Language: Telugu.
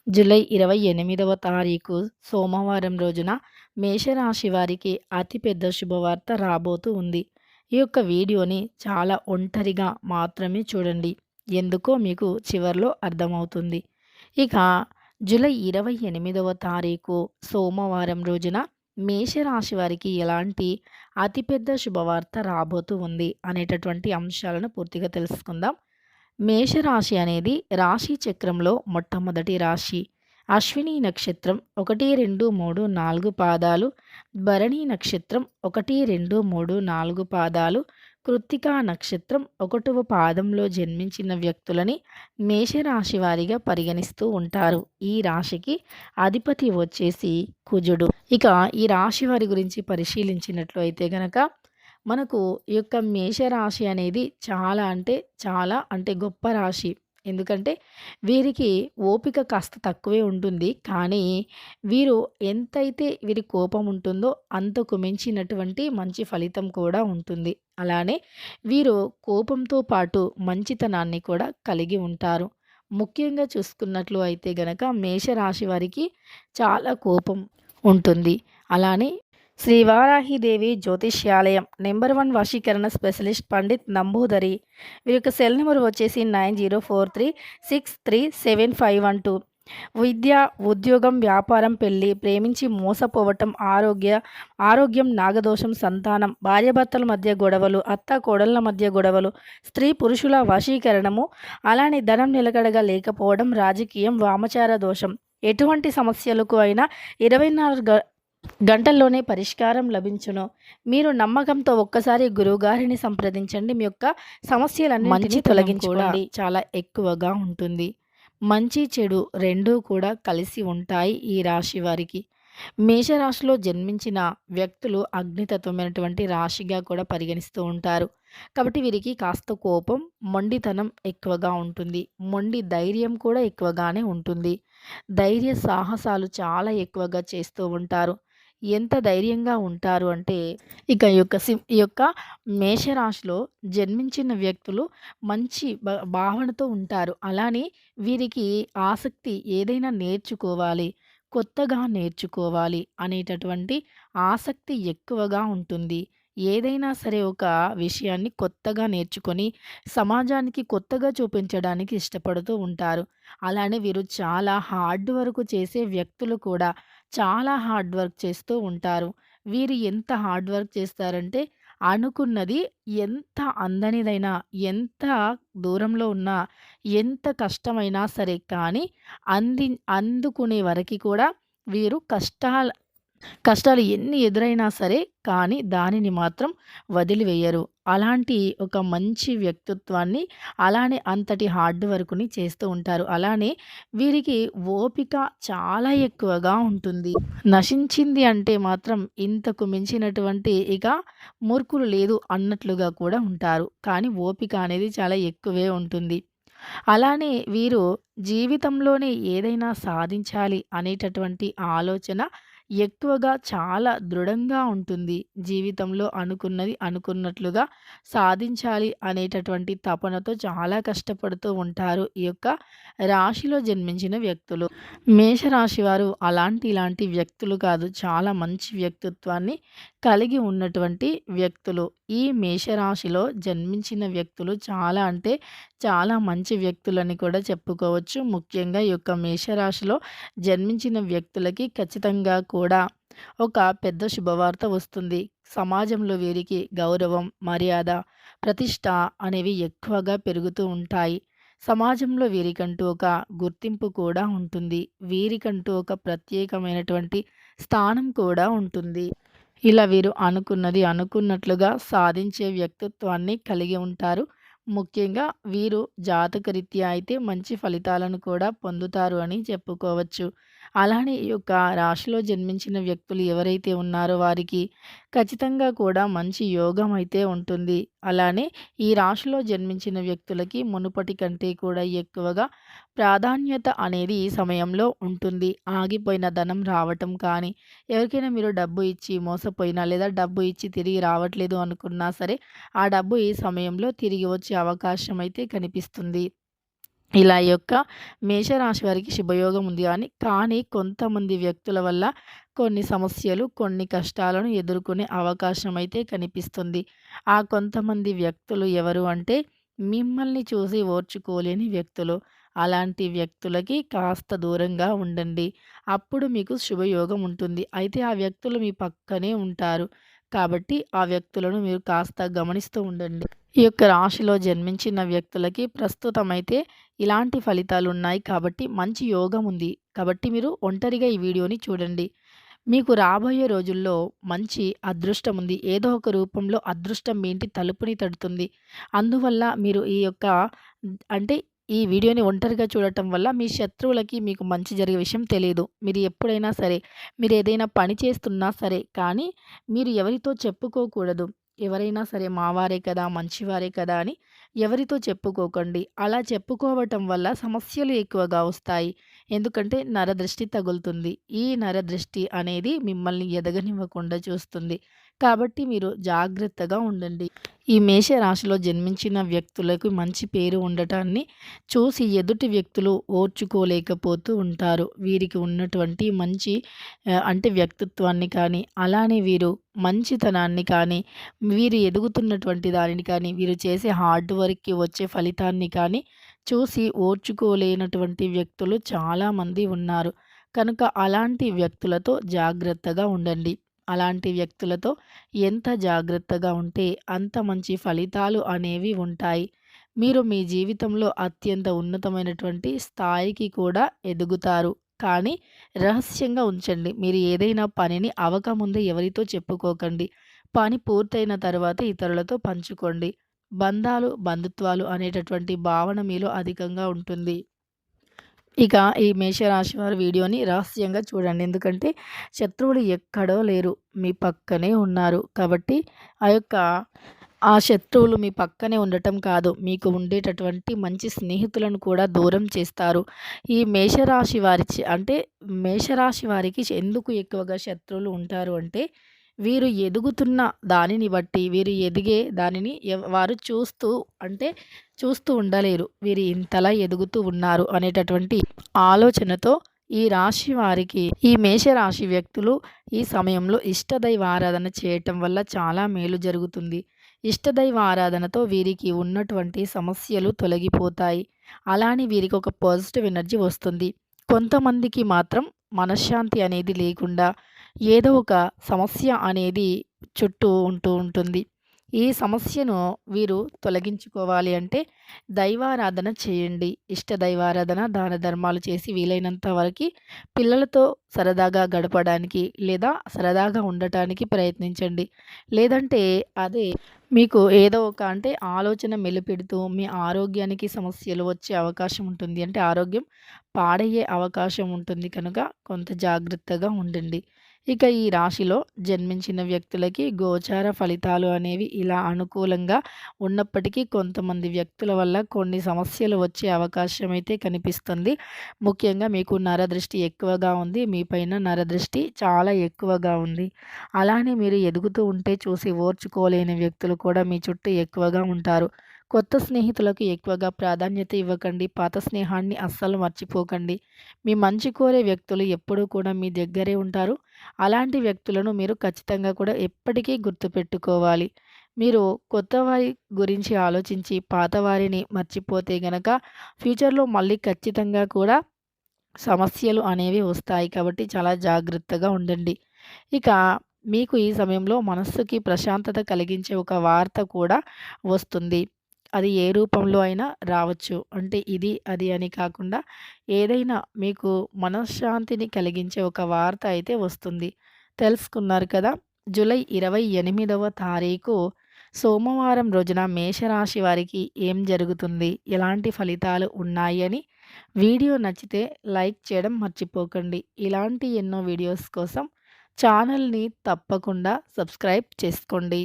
జూలై 28వ తారీఖు సోమవారం రోజున మేషరాశి వారికి అతిపెద్ద శుభవార్త రాబోతూ ఉంది. ఈ యొక్క వీడియోని చాలా ఒంటరిగా మాత్రమే చూడండి. ఎందుకో మీకు చివర్లో అర్థమవుతుంది. ఇక జూలై 28వ తారీఖు సోమవారం రోజున మేషరాశి వారికి ఎలాంటి అతిపెద్ద శుభవార్త రాబోతూ ఉంది అనేటటువంటి అంశాలను పూర్తిగా తెలుసుకుందాం. మేషరాశి అనేది రాశి చక్రంలో మొట్టమొదటి రాశి. అశ్విని నక్షత్రం 1, 2, 3, 4 పాదాలు, భరణి నక్షత్రం 1, 2, 3, 4 పాదాలు, కృత్తికా నక్షత్రం 1వ పాదంలో జన్మించిన వ్యక్తులని మేషరాశి వారిగా పరిగణిస్తూ ఉంటారు. ఈ రాశికి అధిపతి వచ్చేసి కుజుడు. ఇక ఈ రాశి వారి గురించి పరిశీలించినట్లు అయితే గనక మనకు ఈ యొక్క మేషరాశి అనేది చాలా అంటే గొప్ప రాశి. ఎందుకంటే వీరికి ఓపిక కాస్త తక్కువే ఉంటుంది. కానీ వీరు ఎంతైతే వీరి కోపం ఉంటుందో అంతకు మించినటువంటి మంచి ఫలితం కూడా ఉంటుంది. అలానే వీరు కోపంతో పాటు మంచితనాన్ని కూడా కలిగి ఉంటారు. ముఖ్యంగా చూసుకున్నట్లు అయితే గనక మేషరాశి వారికి చాలా కోపం ఉంటుంది. అలానే శ్రీ వారాహిదేవి జ్యోతిష్యాలయం నెంబర్ 1 వశీకరణ స్పెషలిస్ట్ పండిత్ నంబూదరి. వీరి యొక్క సెల్ నెంబర్ వచ్చేసి 9043637512. విద్య, ఉద్యోగం, వ్యాపారం, పెళ్లి, ప్రేమించి మోసపోవటం, ఆరోగ్యం, నాగదోషం, సంతానం, భార్యాభర్తల మధ్య గొడవలు, అత్త కోడళ్ళ మధ్య గొడవలు, స్త్రీ పురుషుల వశీకరణము, అలానే ధనం నిలకడగా లేకపోవడం, రాజకీయం, వామచార దోషం, ఎటువంటి సమస్యలకు అయినా 24 గంటల్లోనే పరిష్కారం లభించును. మీరు నమ్మకంతో ఒక్కసారి గురువుగారిని సంప్రదించండి. మీ యొక్క సమస్యలన్నింటినీ తొలగించుకోండి. చాలా ఎక్కువగా ఉంటుంది. మంచి చెడు రెండూ కూడా కలిసి ఉంటాయి ఈ రాశి వారికి. మేషరాశిలో జన్మించిన వ్యక్తులు అగ్నితత్వమైనటువంటి రాశిగా కూడా పరిగణిస్తూ ఉంటారు. కాబట్టి వీరికి కాస్త కోపం, మొండితనం ఎక్కువగా ఉంటుంది. మొండి ధైర్యం కూడా ఎక్కువగానే ఉంటుంది. ధైర్య సాహసాలు చాలా ఎక్కువగా చేస్తూ ఉంటారు. ఎంత ధైర్యంగా ఉంటారు అంటే ఇక ఈ యొక్క మేషరాశిలో జన్మించిన వ్యక్తులు మంచి భావనతో ఉంటారు. అలానే వీరికి ఆసక్తి ఏదైనా నేర్చుకోవాలి, కొత్తగా నేర్చుకోవాలి అనేటటువంటి ఆసక్తి ఎక్కువగా ఉంటుంది. ఏదైనా సరే ఒక విషయాన్ని కొత్తగా నేర్చుకొని సమాజానికి కొత్తగా చూపించడానికి ఇష్టపడుతూ ఉంటారు. అలానే వీరు చాలా హార్డ్ వర్క్ చేసే వ్యక్తులు కూడా చాలా హార్డ్ వర్క్ చేస్తూ ఉంటారు. వీరు ఎంత హార్డ్ వర్క్ చేస్తారంటే అనుకున్నది ఎంత అందనిదైనా, ఎంత దూరంలో ఉన్నా, ఎంత కష్టమైనా సరే కానీ అందుకునే వరకి కూడా వీరు కష్టాలు ఎన్ని ఎదురైనా సరే కానీ దానిని మాత్రం వదిలివేయరు. అలాంటి ఒక మంచి వ్యక్తిత్వాన్ని, అలానే అంతటి హార్డ్ వర్క్‌ని చేస్తూ ఉంటారు. అలానే వీరికి ఓపిక చాలా ఎక్కువగా ఉంటుంది. నశించింది అంటే మాత్రం ఇంతకు మించినటువంటి ఇక మూర్ఖులు లేదు అన్నట్లుగా కూడా ఉంటారు. కానీ ఓపిక అనేది చాలా ఎక్కువే ఉంటుంది. అలానే వీరు జీవితంలోనే ఏదైనా సాధించాలి అనేటటువంటి ఆలోచన ఎక్కువగా చాలా దృఢంగా ఉంటుంది. జీవితంలో అనుకున్నది అనుకున్నట్లుగా సాధించాలి అనేటటువంటి తపనతో చాలా కష్టపడుతూ ఉంటారు ఈ యొక్క రాశిలో జన్మించిన వ్యక్తులు. మేషరాశి వారు ఇలాంటి వ్యక్తులు కాదు. చాలా మంచి వ్యక్తిత్వాన్ని కలిగి ఉన్నటువంటి వ్యక్తులు. ఈ మేషరాశిలో జన్మించిన వ్యక్తులు చాలా మంచి వ్యక్తులని కూడా చెప్పుకోవచ్చు. ముఖ్యంగా ఈ యొక్క మేషరాశిలో జన్మించిన వ్యక్తులకి ఖచ్చితంగా కూడా ఒక పెద్ద శుభవార్త వస్తుంది. సమాజంలో వీరికి గౌరవం, మర్యాద, ప్రతిష్ట అనేవి ఎక్కువగా పెరుగుతూ ఉంటాయి. సమాజంలో వీరికంటూ ఒక గుర్తింపు కూడా ఉంటుంది. వీరికంటూ ఒక ప్రత్యేకమైనటువంటి స్థానం కూడా ఉంటుంది. ఇలా వీరు అనుకున్నది అనుకున్నట్లుగా సాధించే వ్యక్తిత్వాన్ని కలిగి ఉంటారు. ముఖ్యంగా వీరు జాతకరీత్యా అయితే మంచి ఫలితాలను కూడా పొందుతారు అని చెప్పుకోవచ్చు. అలానే ఈ యొక్క రాశిలో జన్మించిన వ్యక్తులు ఎవరైతే ఉన్నారో వారికి ఖచ్చితంగా కూడా మంచి యోగం అయితే ఉంటుంది. అలానే ఈ రాశిలో జన్మించిన వ్యక్తులకి మునుపటి కంటే కూడా ఎక్కువగా ప్రాధాన్యత అనేది ఈ సమయంలో ఉంటుంది. ఆగిపోయిన ధనం రావటం కానీ, ఎవరికైనా మీరు డబ్బు ఇచ్చి మోసపోయినా లేదా డబ్బు ఇచ్చి తిరిగి రావట్లేదు అనుకున్నా సరే ఆ డబ్బు ఈ సమయంలో తిరిగి వచ్చే అవకాశం అయితే కనిపిస్తుంది. ఇలా ఈ యొక్క మేషరాశి వారికి శుభయోగం ఉంది కానీ కొంతమంది వ్యక్తుల వల్ల కొన్ని సమస్యలు, కొన్ని కష్టాలను ఎదుర్కొనే అవకాశం అయితే కనిపిస్తుంది. ఆ కొంతమంది వ్యక్తులు ఎవరు అంటే మిమ్మల్ని చూసి ఓర్చుకోలేని వ్యక్తులు. అలాంటి వ్యక్తులకి కాస్త దూరంగా ఉండండి. అప్పుడు మీకు శుభయోగం ఉంటుంది. అయితే ఆ వ్యక్తులు మీ పక్కనే ఉంటారు. కాబట్టి ఆ వ్యక్తులను మీరు కాస్త గమనిస్తూ ఉండండి. ఈ యొక్క రాశిలో జన్మించిన వ్యక్తులకి ప్రస్తుతమైతే ఇలాంటి ఫలితాలున్నాయి కాబట్టి మంచి యోగం ఉంది. కాబట్టి మీరు ఒంటరిగా ఈ వీడియోని చూడండి. మీకు రాబోయే రోజుల్లో మంచి అదృష్టం ఉంది. ఏదో ఒక రూపంలో అదృష్టం మీ ఇంటి తలుపుని తడుతుంది. అందువల్ల మీరు ఈ యొక్క అంటే ఈ వీడియోని ఒంటరిగా చూడటం వల్ల మీ శత్రువులకి మీకు మంచి జరిగే విషయం తెలీదు. మీరు ఎప్పుడైనా సరే, మీరు ఏదైనా పని చేస్తున్నా సరే కానీ మీరు ఎవరితో చెప్పుకోకూడదు. ఎవరైనా సరే మావారే కదా, మంచివారే కదా అని ఎవరితో చెప్పుకోకండి. అలా చెప్పుకోవటం వల్ల సమస్యలు ఎక్కువగా వస్తాయి. ఎందుకంటే నరదృష్టి తగులుతుంది. ఈ నరదృష్టి అనేది మిమ్మల్ని ఎదగనివ్వకుండా చూస్తుంది. కాబట్టి మీరు జాగ్రత్తగా ఉండండి. ఈ మేషరాశిలో జన్మించిన వ్యక్తులకు మంచి పేరు ఉండటాన్ని చూసి ఎదుటి వ్యక్తులు ఓర్చుకోలేకపోతూ ఉంటారు. వీరికి ఉన్నటువంటి మంచి అంటే వ్యక్తిత్వాన్ని కానీ, అలానే వీరు మంచితనాన్ని కానీ, వీరు ఎదుగుతున్నటువంటి దానిని కానీ, వీరు చేసే హార్డ్ వర్క్‌కి వచ్చే ఫలితాన్ని కానీ చూసి ఓర్చుకోలేనటువంటి వ్యక్తులు చాలామంది ఉన్నారు. కనుక అలాంటి వ్యక్తులతో జాగ్రత్తగా ఉండండి. అలాంటి వ్యక్తులతో ఎంత జాగ్రత్తగా ఉంటే అంత మంచి ఫలితాలు అనేవి ఉంటాయి. మీరు మీ జీవితంలో అత్యంత ఉన్నతమైనటువంటి స్థాయికి కూడా ఎదుగుతారు. కానీ రహస్యంగా ఉంచండి. మీరు ఏదైనా పనిని అవ్వకముందే ఎవరితో చెప్పుకోకండి. పని పూర్తయిన తర్వాత ఇతరులతో పంచుకోండి. బంధుత్వాలు అనేటటువంటి భావన మీలో అధికంగా ఉంటుంది. ఇక ఈ మేషరాశి వారి వీడియోని రహస్యంగా చూడండి. ఎందుకంటే శత్రువులు ఎక్కడో లేరు. మీ పక్కనే ఉన్నారు. కాబట్టి ఆ శత్రువులు మీ పక్కనే ఉండటం కాదు, మీకు ఉండేటటువంటి మంచి స్నేహితులను కూడా దూరం చేస్తారు. ఈ మేషరాశి వారికి ఎందుకు ఎక్కువగా శత్రువులు ఉంటారు అంటే వీరు ఎదుగుతున్న దానిని బట్టి, వీరు ఎదిగే దానిని వారు చూస్తూ ఉండలేరు. వీరు ఇంతలా ఎదుగుతూ ఉన్నారు అనేటటువంటి ఆలోచనతో ఈ మేషరాశి వ్యక్తులు ఈ సమయంలో ఇష్టదైవ ఆరాధన చేయటం వల్ల చాలా మేలు జరుగుతుంది. ఇష్టదైవ ఆరాధనతో వీరికి ఉన్నటువంటి సమస్యలు తొలగిపోతాయి. అలానే వీరికి ఒక పాజిటివ్ ఎనర్జీ వస్తుంది. కొంతమందికి మాత్రం మనశ్శాంతి అనేది లేకుండా ఏదో ఒక సమస్య అనేది చుట్టూ ఉంటుంది. ఈ సమస్యను వీరు తొలగించుకోవాలి అంటే దైవారాధన చేయండి. ఇష్ట దైవారాధన, దాన ధర్మాలు చేసి వీలైనంత వరకు పిల్లలతో సరదాగా గడపడానికి లేదా సరదాగా ఉండటానికి ప్రయత్నించండి. లేదంటే అదే మీకు ఏదో ఒక ఆలోచన మెలిపెడుతూ మీ ఆరోగ్యానికి సమస్యలు వచ్చే అవకాశం ఉంటుంది. అంటే ఆరోగ్యం పాడయ్యే అవకాశం ఉంటుంది కనుక కొంత జాగ్రత్తగా ఉండండి. ఇక ఈ రాశిలో జన్మించిన వ్యక్తులకి గోచార ఫలితాలు అనేవి ఇలా అనుకూలంగా ఉన్నప్పటికీ కొంతమంది వ్యక్తుల వల్ల కొన్ని సమస్యలు వచ్చే అవకాశం అయితే కనిపిస్తుంది. ముఖ్యంగా మీకు నరదృష్టి ఎక్కువగా ఉంది. మీపైన నరదృష్టి చాలా ఎక్కువగా ఉంది. అలానే మీరు ఎదుగుతూ ఉంటే చూసి ఓర్చుకోలేని వ్యక్తులు కూడా మీ చుట్టూ ఎక్కువగా ఉంటారు. కొత్త స్నేహితులకు ఎక్కువగా ప్రాధాన్యత ఇవ్వకండి. పాత స్నేహాన్ని అస్సలు మర్చిపోకండి. మీ మంచి కోరే వ్యక్తులు ఎప్పుడూ కూడా మీ దగ్గరే ఉంటారు. అలాంటి వ్యక్తులను మీరు ఖచ్చితంగా కూడా ఎప్పటికీ గుర్తుపెట్టుకోవాలి. మీరు కొత్త వారి గురించి ఆలోచించి పాత వారిని మర్చిపోతే గనక ఫ్యూచర్‌లో మళ్ళీ ఖచ్చితంగా కూడా సమస్యలు అనేవి వస్తాయి. కాబట్టి చాలా జాగ్రత్తగా ఉండండి. ఇక మీకు ఈ సమయంలో మనస్సుకి ప్రశాంతత కలిగించే ఒక వార్త కూడా వస్తుంది. అది ఏ రూపంలో అయినా రావచ్చు. అంటే ఇది, అది అని కాకుండా ఏదైనా మీకు మనశ్శాంతిని కలిగించే ఒక వార్త అయితే వస్తుంది. తెలుసుకున్నారు కదా! జూలై 28వ తారీఖు సోమవారం రోజున మేషరాశి వారికి ఏం జరుగుతుంది? ఎలాంటి ఫలితాలు ఉన్నాయి అని వీడియో నచ్చితే లైక్ చేయడం మర్చిపోకండి. ఇలాంటి ఎన్నో వీడియోస్ కోసం ఛానల్‌ని తప్పకుండా సబ్స్క్రైబ్ చేసుకోండి.